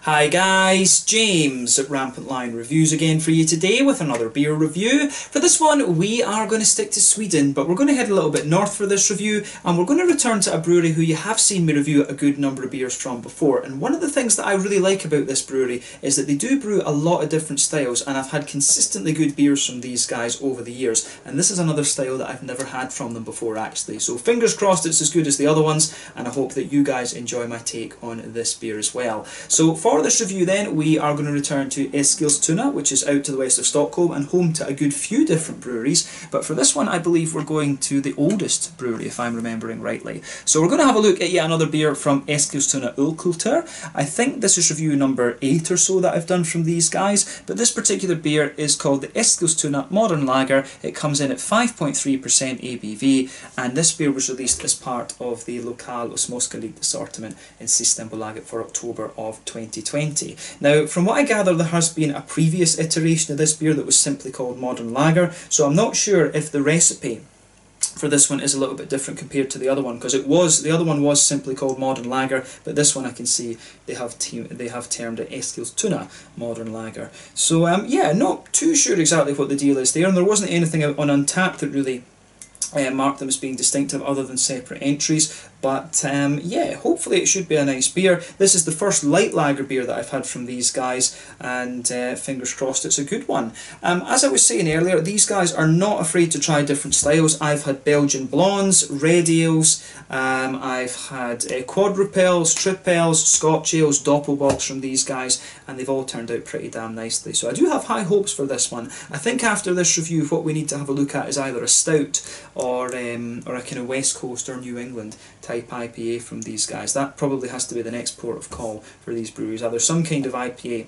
Hi guys, James at RampantLionReviews again for you today with another beer review. For this one we are going to stick to Sweden, but we're going to head a little bit north for this review, and we're going to return to a brewery who you have seen me review a good number of beers from before. And one of the things that I really like about this brewery is that they do brew a lot of different styles, and I've had consistently good beers from these guys over the years, and this is another style that I've never had from them before actually. So fingers crossed it's as good as the other ones, and I hope that you guys enjoy my take on this beer as well. So for this review then, we are going to return to Eskilstuna, which is out to the west of Stockholm and home to a good few different breweries, but for this one I believe we're going to the oldest brewery, if I'm remembering rightly. So we're going to have a look at yet another beer from Eskilstuna Ölkultur. I think this is review number 8 or so that I've done from these guys, but this particular beer is called the Eskilstuna Modern Lager. It comes in at 5.3% ABV, and this beer was released as part of the Lokal Småska Likt assortment in Systembolaget for October of 2020. Now, from what I gather, there has been a previous iteration of this beer that was simply called Modern Lager, so I'm not sure if the recipe for this one is a little bit different compared to the other one, because the other one was simply called Modern Lager, but this one I can see they have termed it Eskilstuna Modern Lager. So yeah, not too sure exactly what the deal is there, and there wasn't anything on Untappd that really marked them as being distinctive other than separate entries. But yeah, hopefully it should be a nice beer. This is the first light lager beer that I've had from these guys, and fingers crossed it's a good one. As I was saying earlier, these guys are not afraid to try different styles. I've had Belgian blondes, red ales, I've had quadrupels, tripels, Scotch ales, doppelbogs from these guys, and they've all turned out pretty damn nicely. So I do have high hopes for this one. I think after this review what we need to have a look at is either a stout or a kind of West Coast or New England type IPA from these guys. That probably has to be the next port of call for these breweries, either some kind of IPA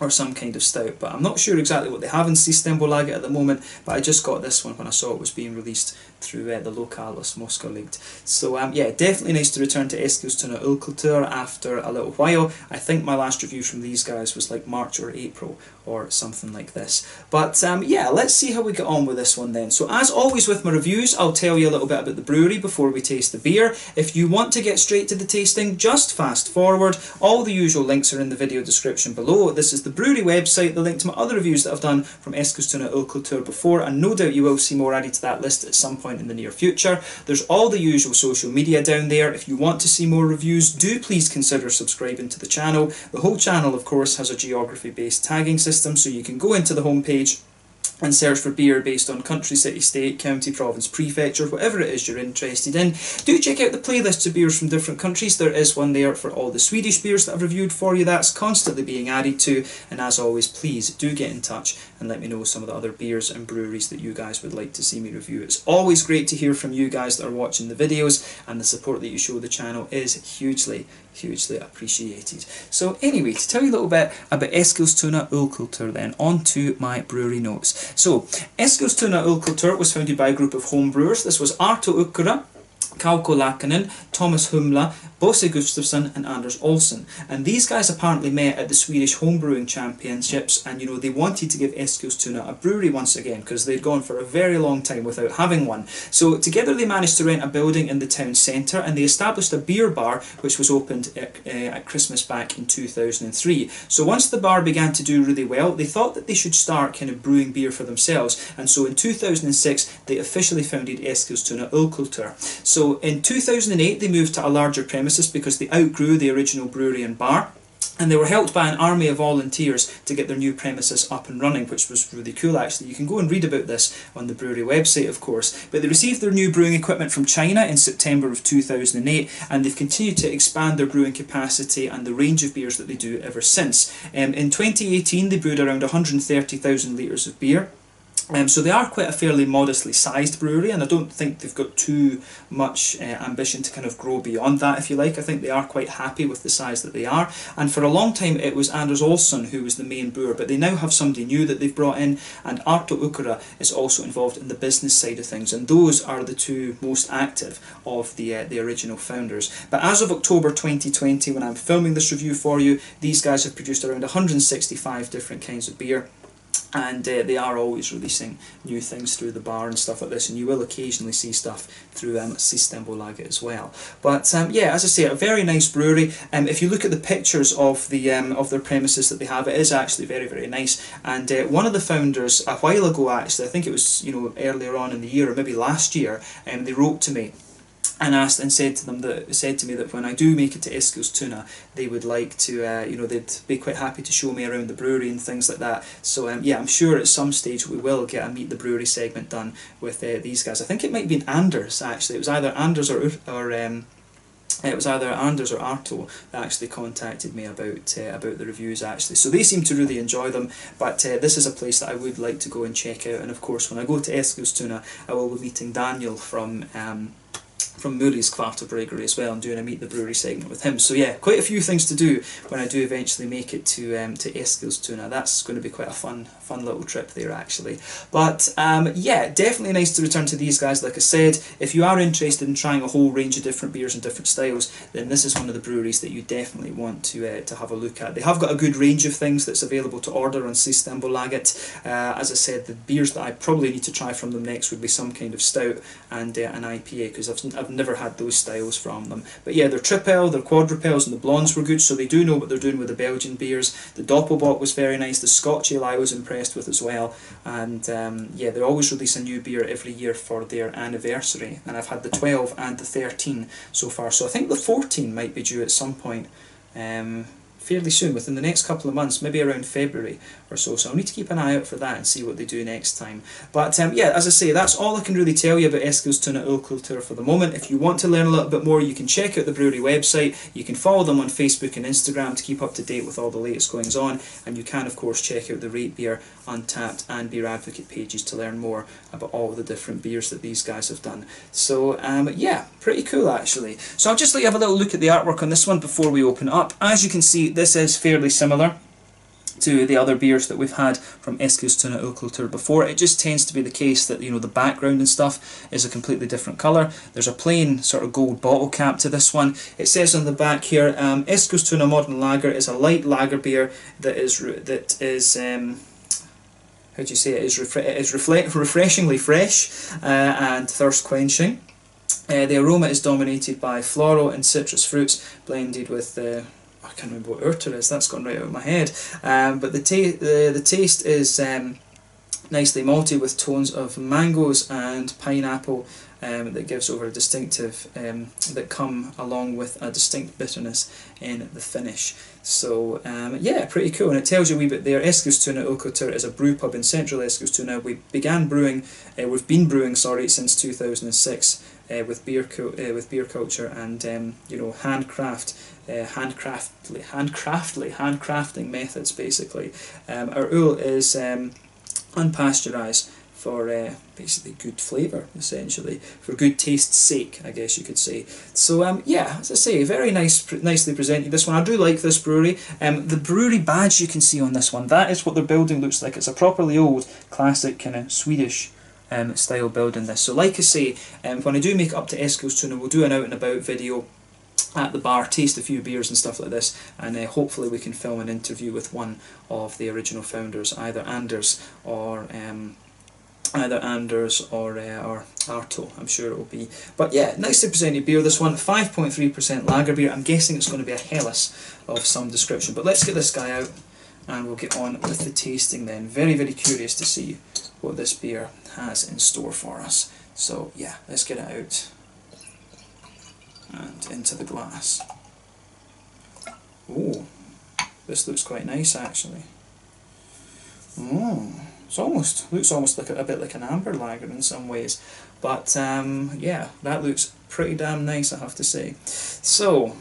or some kind of stout, but I'm not sure exactly what they have in Systembolaget at the moment, but I just got this one when I saw it was being released through the Lokal Småska Likt. So yeah, definitely nice to return to Eskilstuna Ölkultur after a little while. I think my last review from these guys was like March or April or something like this. But yeah, let's see how we get on with this one then. So as always with my reviews, I'll tell you a little bit about the brewery before we taste the beer. If you want to get straight to the tasting, just fast forward. All the usual links are in the video description below. This is the brewery website, the link to my other reviews that I've done from Eskilstuna Ölkultur before, and no doubt you will see more added to that list at some point in the near future. There's all the usual social media down there. If you want to see more reviews, do please consider subscribing to the channel. The whole channel, of course, has a geography-based tagging system, so you can go into the homepage and search for beer based on country, city, state, county, province, prefecture, whatever it is you're interested in. Do check out the playlists of beers from different countries. There is one there for all the Swedish beers that I've reviewed for you. That's constantly being added to, and as always, please do get in touch and let me know some of the other beers and breweries that you guys would like to see me review. It's always great to hear from you guys that are watching the videos, and the support that you show the channel is hugely appreciated. So anyway, to tell you a little bit about Eskilstuna Ölkultur then, on to my brewery notes. So, Eskilstuna Ölkultur was founded by a group of home brewers. This was Arto Ukkura, Kauko Laakkonen, Thomas Humla, Bosse Gustafsson and Anders Olsson, and these guys apparently met at the Swedish Homebrewing Championships, and you know, they wanted to give Eskilstuna a brewery once again because they'd gone for a very long time without having one. So together they managed to rent a building in the town centre, and they established a beer bar which was opened at Christmas back in 2003. So once the bar began to do really well, they thought that they should start kind of brewing beer for themselves, and so in 2006 they officially founded Eskilstuna Ölkultur. So in 2008 they moved to a larger premises because they outgrew the original brewery and bar, and they were helped by an army of volunteers to get their new premises up and running, which was really cool actually. You can go and read about this on the brewery website, of course. But they received their new brewing equipment from China in September of 2008, and they've continued to expand their brewing capacity and the range of beers that they do ever since. In 2018 they brewed around 130,000 litres of beer. So they are quite a fairly modestly sized brewery, and I don't think they've got too much ambition to kind of grow beyond that, if you like. I think they are quite happy with the size that they are, and for a long time it was Anders Olsson who was the main brewer, but they now have somebody new that they've brought in, and Arto Ukkura is also involved in the business side of things, and those are the two most active of the original founders. But as of October 2020, when I'm filming this review for you, these guys have produced around 165 different kinds of beer, And they are always releasing new things through the bar and stuff like this, and you will occasionally see stuff through Systembolaget as well. But yeah, as I say, a very nice brewery. If you look at the pictures of their premises that they have, it is actually very, very nice. And one of the founders, a while ago actually, I think it was, you know, earlier on in the year or maybe last year, they wrote to me and said to me that when I do make it to Eskilstuna, they would like to, you know, they'd be quite happy to show me around the brewery and things like that. So yeah, I'm sure at some stage we will get a meet the brewery segment done with these guys. I think it might be Anders actually. It was either Anders or it was either Anders or Arto that actually contacted me about the reviews actually. So they seem to really enjoy them, but this is a place that I would like to go and check out. And of course, when I go to Eskilstuna, I will be meeting Daniel from Muri's Kvartabryggeri as well, and doing a meet the brewery segment with him. So yeah, quite a few things to do when I do eventually make it to Eskilstuna. That's going to be quite a fun little trip there actually. But yeah, definitely nice to return to these guys. Like I said, if you are interested in trying a whole range of different beers and different styles, then this is one of the breweries that you definitely want to have a look at. They have got a good range of things that's available to order on Systembolaget. As I said, the beers that I probably need to try from them next would be some kind of stout and an IPA, because I've never had those styles from them. But yeah, their Triple, their Quadrupels and the Blondes were good, so they do know what they're doing with the Belgian beers. The Doppelbock was very nice, the Scotch Ale I was impressed with as well, and yeah, they always release a new beer every year for their anniversary, and I've had the 12 and the 13 so far, so I think the 14 might be due at some point fairly soon, within the next couple of months, maybe around February or so. So I'll need to keep an eye out for that and see what they do next time. But yeah, as I say, that's all I can really tell you about Eskilstuna Ölkultur for the moment. If you want to learn a little bit more, you can check out the brewery website. You can follow them on Facebook and Instagram to keep up to date with all the latest goings on, and you can of course check out the Rate Beer, Untappd and Beer Advocate pages to learn more about all the different beers that these guys have done. So yeah, pretty cool actually. So I'll just let you have a little look at the artwork on this one before we open it up. As you can see, this is fairly similar to the other beers that we've had from Eskilstuna Ölkultur before. It just tends to be the case that, you know, the background and stuff is a completely different colour. There's a plain sort of gold bottle cap to this one. It says on the back here, Eskilstuna Modern Lager is a light lager beer that is how do you say it? It is refreshingly fresh and thirst quenching. The aroma is dominated by floral and citrus fruits blended with I can't remember what Urter is, that's gone right out of my head. But the taste is nicely malty with tones of mangoes and pineapple that gives over a distinctive, that come along with a distinct bitterness in the finish. So yeah, pretty cool. And it tells you a wee bit there. Eskilstuna Ölkultur is a brew pub in central Eskilstuna. We've been brewing since 2006 with beer culture and you know, handcrafting methods basically. Our oil is unpasteurised for basically good flavour, essentially, for good taste's sake, I guess you could say. So yeah, as I say, very nicely presented, this one. I do like this brewery. The brewery badge you can see on this one, that is what their building looks like. It's a properly old, classic kind of Swedish style building this. So like I say, when I do make it up to Eskilstuna, we'll do an out and about video at the bar, taste a few beers and stuff like this, and hopefully we can film an interview with one of the original founders, either Anders or Arto, I'm sure it will be. But yeah, nicely presented beer, this one. 5.3% lager beer. I'm guessing it's going to be a Helles of some description. But let's get this guy out and we'll get on with the tasting then. Very, very curious to see what this beer has in store for us. So yeah, let's get it out and into the glass. Oh, this looks quite nice actually. Looks almost like a bit like an amber lager in some ways, but yeah, that looks pretty damn nice, I have to say. So, in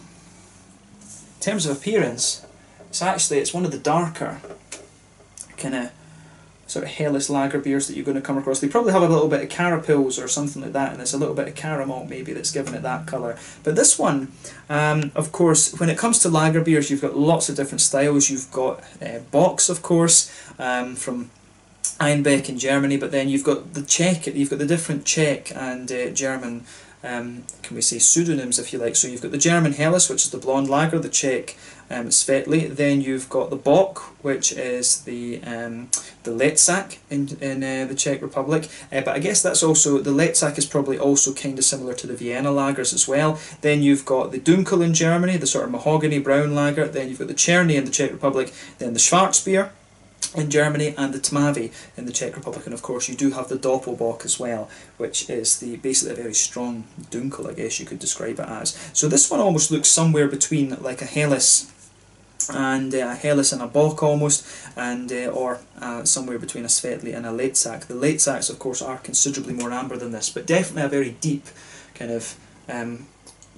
terms of appearance, it's one of the darker kind of sort of Helles lager beers that you're going to come across. They probably have a little bit of carapils or something like that, and there's a little bit of caramel maybe that's given it that colour. But this one, of course, when it comes to lager beers, you've got lots of different styles. You've got Box, of course, from Einbeck in Germany, but then you've got the different Czech and German, can we say pseudonyms if you like. So you've got the German Helles, which is the blonde lager, the Czech Svetli. Then you've got the Bock, which is the Letsak in the Czech Republic. But I guess that's also, the Letsak is probably also kind of similar to the Vienna lagers as well. Then you've got the Dunkel in Germany, the sort of mahogany brown lager. Then you've got the Cherny in the Czech Republic. Then the Schwarzbier in Germany, and the Tmavi in the Czech Republic. And of course you do have the Doppelbock as well, which is basically a very strong Dunkel, I guess you could describe it as. So this one almost looks somewhere between like a Helles and a Bock almost, and or somewhere between a Svetli and a Letsak. The Letsaks of course are considerably more amber than this, but definitely a very deep kind of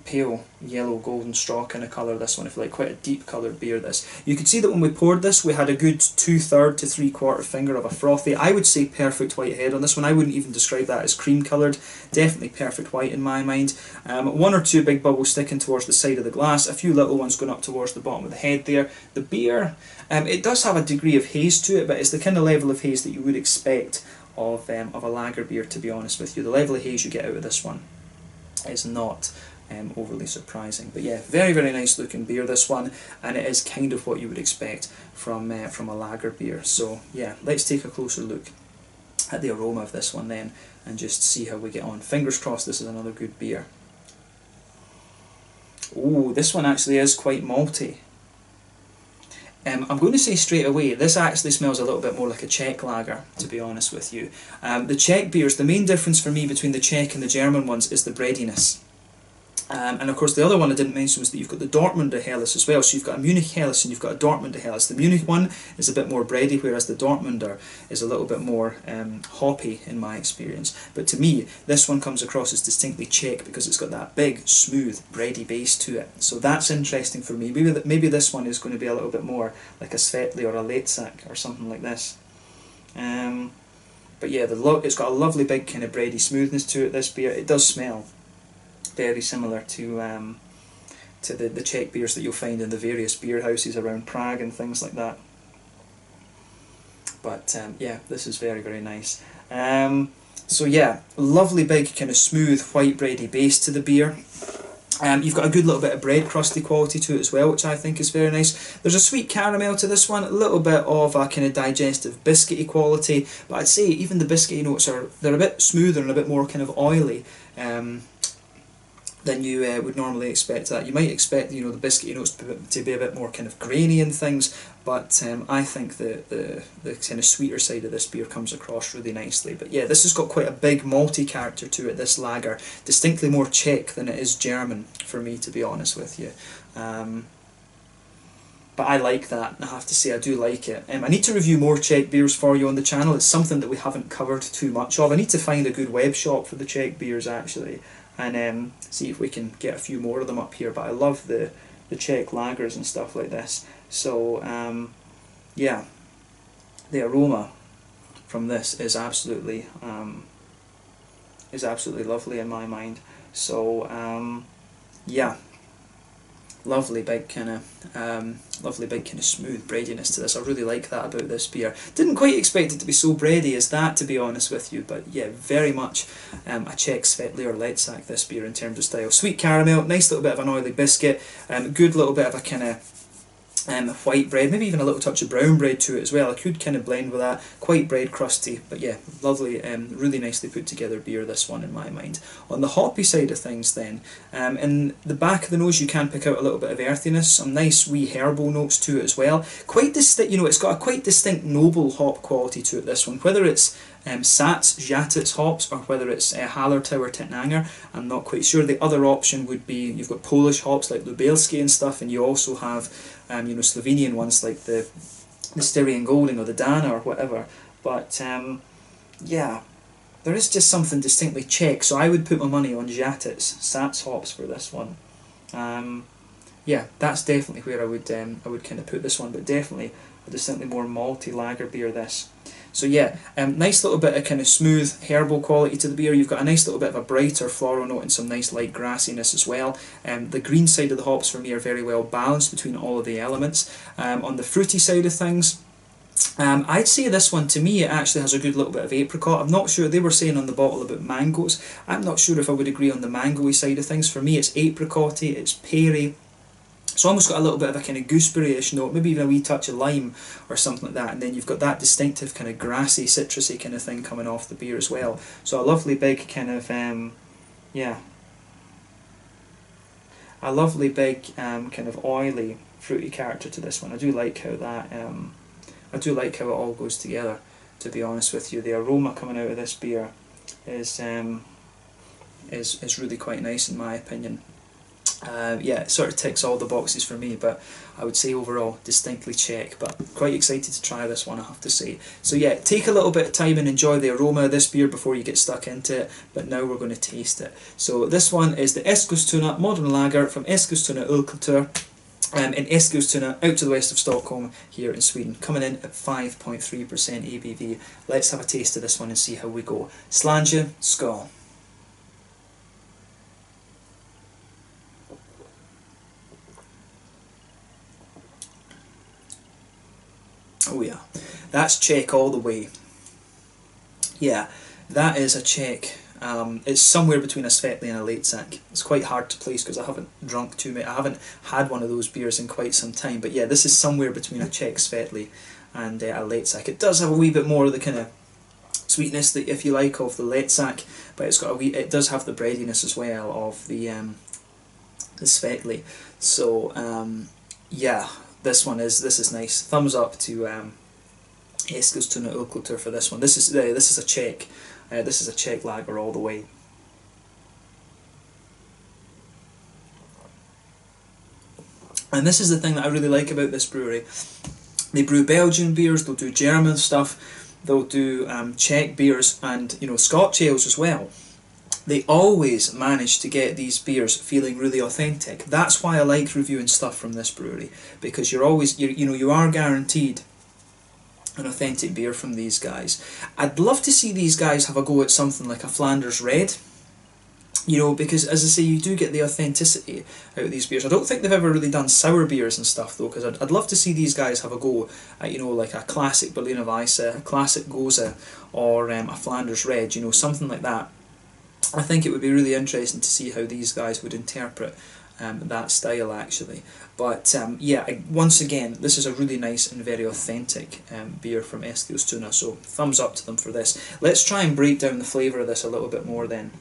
pale yellow golden straw kind of colour, this one, if you like, quite a deep coloured beer this. You could see that when we poured this we had a good 2/3 to 3/4 finger of a frothy, I would say perfect white head on this one. I wouldn't even describe that as cream coloured, definitely perfect white in my mind. One or two big bubbles sticking towards the side of the glass, a few little ones going up towards the bottom of the head there. The beer, it does have a degree of haze to it, but it's the kind of level of haze that you would expect of a lager beer, to be honest with you. The level of haze you get out of this one is not overly surprising. But yeah, very, very nice looking beer, this one, and it is kind of what you would expect from a lager beer. So yeah, let's take a closer look at the aroma of this one then, and just see how we get on. Fingers crossed this is another good beer. Oh, this one actually is quite malty. I'm going to say straight away, this actually smells a little bit more like a Czech lager, to be honest with you. The Czech beers, the main difference for me between the Czech and the German ones is the breadiness. And of course the other one I didn't mention was that you've got the Dortmunder Helles as well. So you've got a Munich Helles and you've got a Dortmunder Helles. The Munich one is a bit more bready, whereas the Dortmunder is a little bit more hoppy in my experience. But to me, this one comes across as distinctly Czech because it's got that big, smooth, bready base to it. So that's interesting for me. Maybe this one is going to be a little bit more like a Svetli or a Letsak or something like this. But yeah, it's got a lovely big kind of bready smoothness to it, this beer. It does smell very similar to the Czech beers that you'll find in the various beer houses around Prague and things like that. But yeah, this is very, very nice. So yeah, lovely big kind of smooth white bready base to the beer. You've got a good little bit of bread crusty quality to it as well, which I think is very nice. There's a sweet caramel to this one, a little bit of a kind of digestive biscuity quality, but I'd say even the biscuity notes they're a bit smoother and a bit more kind of oily than you would normally expect that. You might expect, you know, the biscuity notes to be a bit more kind of grainy and things, but I think the kind of sweeter side of this beer comes across really nicely. But yeah, this has got quite a big malty character to it, this lager. Distinctly more Czech than it is German for me, to be honest with you. But I like that, I have to say, I do like it. I need to review more Czech beers for you on the channel. It's something that we haven't covered too much of. I need to find a good web shop for the Czech beers actually, and see if we can get a few more of them up here. But I love the Czech lagers and stuff like this. So yeah, the aroma from this is absolutely lovely in my mind. So yeah, lovely big kind of smooth breadiness to this. I really like that about this beer. Didn't quite expect it to be so bready as that, to be honest with you, but yeah, very much a Czech Svetli or Letsak, this beer, in terms of style. Sweet caramel, nice little bit of an oily biscuit, good little bit of a kind of white bread, maybe even a little touch of brown bread to it as well. I could kind of blend with that, quite bread crusty, but yeah, lovely, really nicely put together beer, this one, in my mind. On the hoppy side of things then, in the back of the nose you can pick out a little bit of earthiness, some nice wee herbal notes to it as well. Quite distinct, you know, it's got a quite distinct noble hop quality to it, this one. Whether it's Sats, Jatets hops, or whether it's Hallertau or Tettnanger, I'm not quite sure. The other option would be, you've got Polish hops like Lubelski and stuff, and you also have you know, Slovenian ones like the Styrian Golding or the Dana or whatever. But yeah, there is just something distinctly Czech, so I would put my money on Jatets, Sats hops for this one. Yeah, that's definitely where I would kind of put this one, but definitely a distinctly more malty lager beer, this. So yeah, nice little bit of kind of smooth herbal quality to the beer. You've got a nice little bit of a brighter floral note and some nice light grassiness as well. The green side of the hops for me are very well balanced between all of the elements. On the fruity side of things, I'd say this one, to me, it actually has a good little bit of apricot. I'm not sure, they were saying on the bottle about mangoes. I'm not sure if I would agree on the mango-y side of things. For me it's apricotty, it's peary. It's almost got a little bit of a kind of gooseberry-ish note, maybe even a wee touch of lime or something like that, and then you've got that distinctive kind of grassy, citrusy kind of thing coming off the beer as well. So a lovely big kind of, yeah, a lovely big kind of oily, fruity character to this one. I do like how that, I do like how it all goes together, to be honest with you. The aroma coming out of this beer is really quite nice in my opinion. Yeah, it sort of ticks all the boxes for me, but I would say overall distinctly check, but quite excited to try this one, I have to say. So yeah, take a little bit of time and enjoy the aroma of this beer before you get stuck into it, but now we're going to taste it. So this one is the Eskilstuna Modern Lager from Eskilstuna Ölkultur in Eskilstuna, out to the west of Stockholm here in Sweden, coming in at 5.3% ABV. Let's have a taste of this one and see how we go. Slange, skål. Oh yeah, that's Czech all the way. Yeah, that is a Czech. It's somewhere between a Svetli and a Leitzak. It's quite hard to place because I haven't drunk too many. I haven't had one of those beers in quite some time. But yeah, this is somewhere between a Czech Svetli and a Leitzak. It does have a wee bit more of the kind of sweetness that, if you like, of the Leitzak, but it's got a wee. It does have the breadiness as well of the Svetli. So yeah. This is nice. Thumbs up to Eskilstuna Ölkultur for this one. This is a Czech. This is a Czech lager all the way. And this is the thing that I really like about this brewery. They brew Belgian beers. They'll do German stuff. They'll do Czech beers and Scotch ales as well. They always manage to get these beers feeling really authentic. That's why I like reviewing stuff from this brewery, because you're always, you are guaranteed an authentic beer from these guys. I'd love to see these guys have a go at something like a Flanders Red, because as I say, you do get the authenticity out of these beers. I don't think they've ever really done sour beers and stuff though, because I'd love to see these guys have a go at, like a classic Berliner Weisse, a classic Gose, or a Flanders Red, something like that. I think it would be really interesting to see how these guys would interpret that style actually. But yeah, once again, this is a really nice and very authentic beer from Eskilstuna, so thumbs up to them for this. Let's try and break down the flavour of this a little bit more then.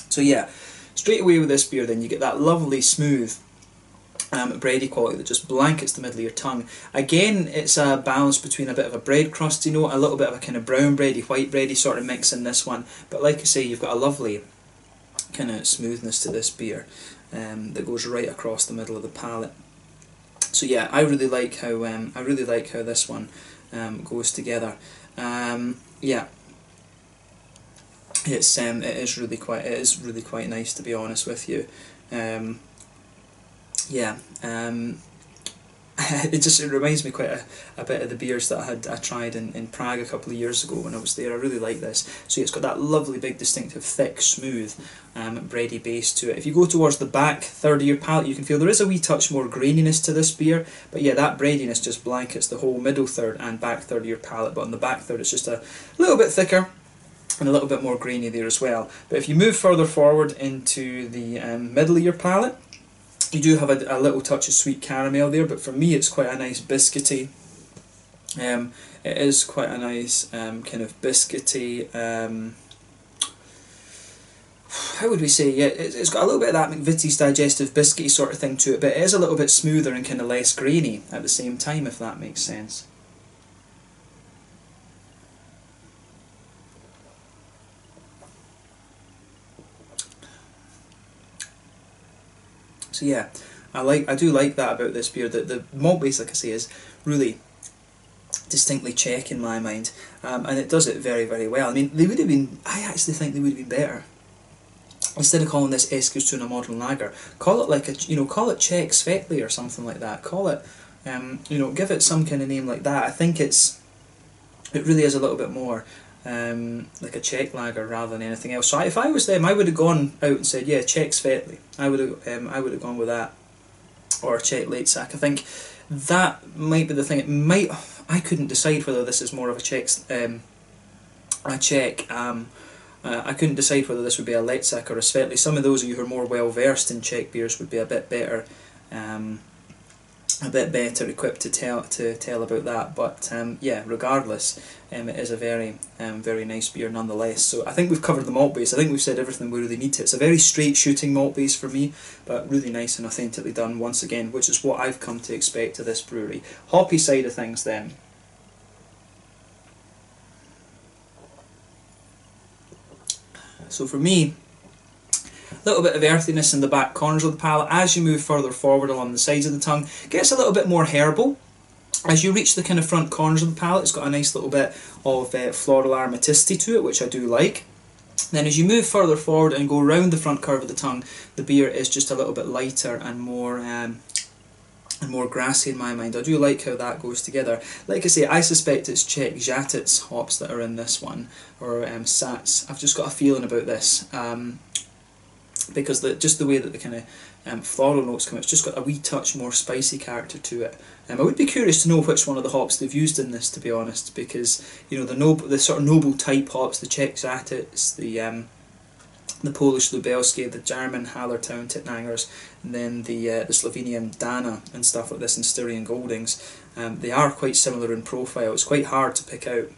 So yeah, straight away with this beer then you get that lovely smooth bready quality that just blankets the middle of your tongue. Again, it's a balance between a bit of a bread crusty note, a little bit of a kind of brown bready, white bready sort of mix in this one. But like I say, you've got a lovely kind of smoothness to this beer that goes right across the middle of the palate. So yeah, I really like how this one goes together. Yeah. It is really quite nice, to be honest with you. Yeah, it reminds me quite a bit of the beers that I tried in Prague a couple of years ago when I was there. I really like this. So it's got that lovely big distinctive thick smooth bready base to it. If you go towards the back third of your palate, you can feel there is a wee touch more graininess to this beer, but yeah, that breadiness just blankets the whole middle third and back third of your palate. But on the back third it's just a little bit thicker and a little bit more grainy there as well. But if you move further forward into the middle of your palate, you do have a little touch of sweet caramel there, but for me it's quite a nice biscuity. It is quite a nice kind of biscuity, how would we say, yeah, it's got a little bit of that McVitie's digestive biscuity sort of thing to it, but it is a little bit smoother and kind of less grainy at the same time, if that makes sense. So yeah, I do like that about this beer. The malt base, like I say, is really distinctly Czech in my mind, and it does it very, very well. I mean, I actually think they would have been better. Instead of calling this Eskilstuna Modern Lager, call it like call it Czech Svetli or something like that. Call it, give it some kind of name like that. I think it really is a little bit more like a Czech lager rather than anything else. So if I was them, I would have gone out and said, yeah, Czech Svetli. I would have gone with that, or Czech Leitzak. I think that might be the thing. I couldn't decide whether this is more of a Czech a Czech. I couldn't decide whether this would be a Letzak or a Svetli. Some of those of you who are more well versed in Czech beers would be a bit better equipped to tell about that. But yeah, regardless, it is a very nice beer nonetheless. So I think we've covered the malt base. I think we've said everything we really need to. It's a very straight shooting malt base for me, but really nice and authentically done once again, which is what I've come to expect of this brewery. Hoppy side of things then. So for me, a little bit of earthiness in the back corners of the palate. As you move further forward along the sides of the tongue, gets a little bit more herbal. As you reach the kind of front corners of the palate, it's got a nice little bit of floral aromaticity to it, which I do like. Then as you move further forward and go round the front curve of the tongue, the beer is just a little bit lighter and more grassy in my mind. I do like how that goes together. Like I say, I suspect it's Czech Žatec hops that are in this one, or Sats. I've just got a feeling about this. Because just the way that the kind of floral notes come, it's just got a wee touch more spicy character to it. I would be curious to know which one of the hops they've used in this, to be honest, because you know the sort of noble type hops, the Czech Žatec, the Polish Lubelski, the German Hallertau Titnangers, and then the Slovenian Dana and stuff like this, and Styrian Goldings. They are quite similar in profile. It's quite hard to pick out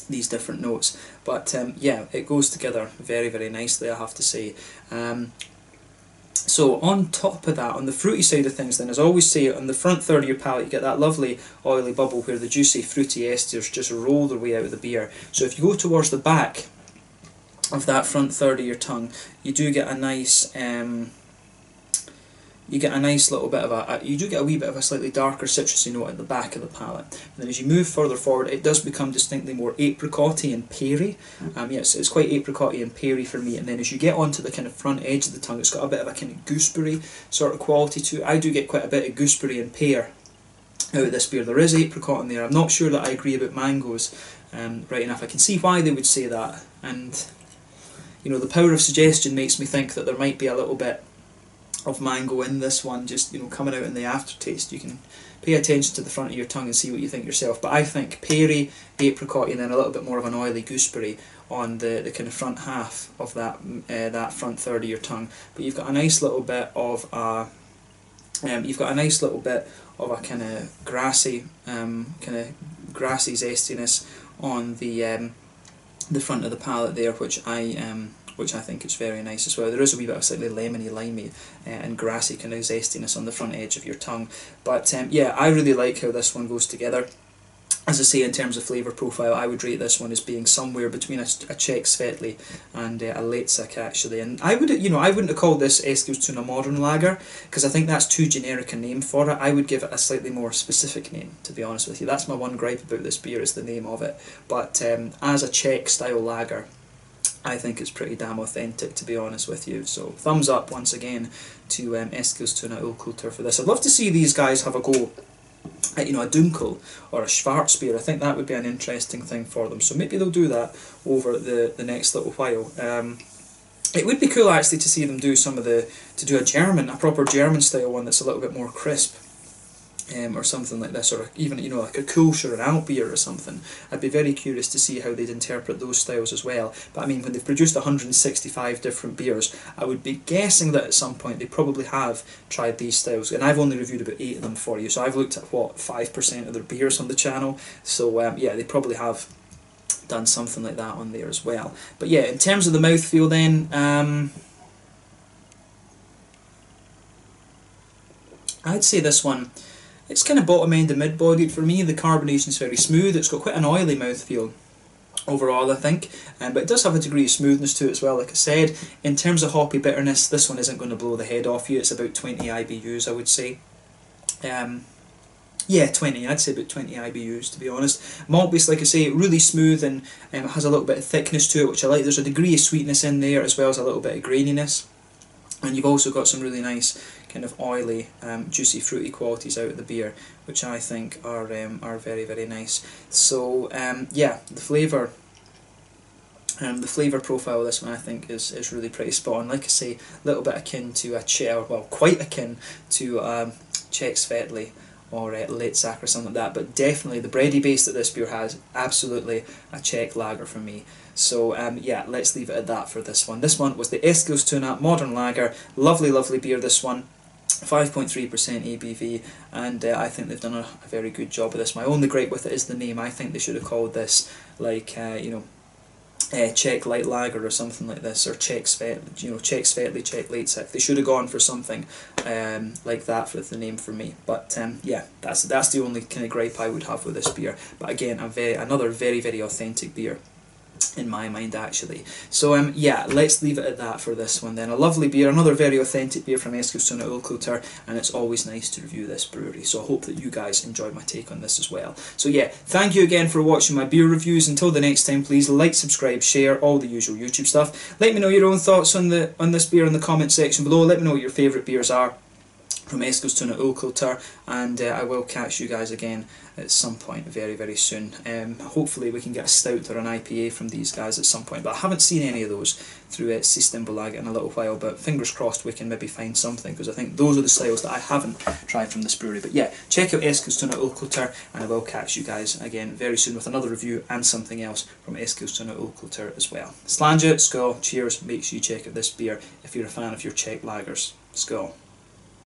these different notes, but yeah, it goes together very nicely, I have to say. So on top of that, on the fruity side of things then, as I always say, on the front third of your palate you get that lovely oily bubble where the juicy fruity esters just roll their way out of the beer. So if you go towards the back of that front third of your tongue, you do get a nice little bit of you do get a wee bit of a slightly darker citrusy note at the back of the palate. And then as you move further forward, it does become distinctly more apricotty and peary. Yes, it's quite apricotty and peary for me. And then as you get onto the kind of front edge of the tongue, it's got a bit of a kind of gooseberry sort of quality to it. I do get quite a bit of gooseberry and pear out of this beer. There is apricot in there. I'm not sure that I agree about mangoes right enough. I can see why they would say that, and you know, the power of suggestion makes me think that there might be a little bit of mango in this one, just, you know, coming out in the aftertaste. You can pay attention to the front of your tongue and see what you think yourself, but I think peary, apricot, and then a little bit more of an oily gooseberry on the kind of front half of that front third of your tongue. But you've got a nice little bit of a kind of grassy zestiness on the front of the palate there, which I think is very nice as well. There is a wee bit of slightly lemony, limey and grassy kind of zestiness on the front edge of your tongue. But yeah, I really like how this one goes together. As I say, in terms of flavour profile, I would rate this one as being somewhere between a Czech Svetli and a Letzak actually. And I wouldn't have called this Eskilstuna Modern Lager, because I think that's too generic a name for it. I would give it a slightly more specific name, to be honest with you. That's my one gripe about this beer, is the name of it. But as a Czech style lager, I think it's pretty damn authentic, to be honest with you. So thumbs up once again to Eskilstuna Ölkultur for this. I'd love to see these guys have a go at, you know, a Dunkel or a Schwarzbier. I think that would be an interesting thing for them. So maybe they'll do that over the next little while. It would be cool actually to see them do a proper German style one that's a little bit more crisp. Or something like this, or even, you know, like a Kulscher or an Alt beer or something. I'd be very curious to see how they'd interpret those styles as well. But I mean, when they've produced 165 different beers, I would be guessing that at some point they probably have tried these styles, and I've only reviewed about 8 of them for you, so I've looked at, what, 5% of their beers on the channel. So yeah, they probably have done something like that on there as well. But yeah, in terms of the mouthfeel then, I'd say this one, it's kind of bottom end and mid bodied for me. The carbonation is very smooth. It's got quite an oily mouthfeel overall, I think, but it does have a degree of smoothness to it as well. Like I said, in terms of hoppy bitterness, this one isn't going to blow the head off you. It's about 20 IBUs, I would say. Yeah, 20. I'd say about 20 IBUs, to be honest. Malt base, like I say, really smooth, and it has a little bit of thickness to it, which I like. There's a degree of sweetness in there, as well as a little bit of graininess. And you've also got some really nice kind of oily, juicy, fruity qualities out of the beer, which I think are very nice. So yeah, the flavour profile of this one I think is really pretty spot on. Like I say, a little bit akin to a Czech, well, quite akin to Czech Svetli or Leitzack or something like that, but definitely the bready base that this beer has, absolutely a Czech lager for me. So yeah, let's leave it at that for this one. This one was the Eskilstuna Modern Lager. Lovely, lovely beer, this one. 5.3% ABV, and I think they've done a very good job of this. My only gripe with it is the name. I think they should have called this like you know, Czech Light Lager or something like this, or Czech Svet, you know, Czech Svetli, Czech Leitzack. They should have gone for something like that for the name for me. But yeah, that's the only kind of gripe I would have with this beer. But again, another very, very authentic beer in my mind, actually. So yeah, let's leave it at that for this one then. A lovely beer, another very authentic beer from Eskilstuna Ölkultur, and it's always nice to review this brewery, so I hope that you guys enjoyed my take on this as well. So yeah, thank you again for watching my beer reviews. Until the next time, please like, subscribe, share, all the usual YouTube stuff. Let me know your own thoughts on this beer in the comment section below. Let me know what your favourite beers are from Eskilstuna Ölkultur, and I will catch you guys again at some point very, very soon. Hopefully we can get a stout or an IPA from these guys at some point, but I haven't seen any of those through Systembolaget in a little while, but fingers crossed we can maybe find something, because I think those are the styles that I haven't tried from this brewery. But yeah, check out Eskilstuna Ölkultur, and I will catch you guys again very soon with another review and something else from Eskilstuna Ölkultur as well. Slàinte, skål, cheers, make sure you check out this beer if you're a fan of your Czech lagers. Skål.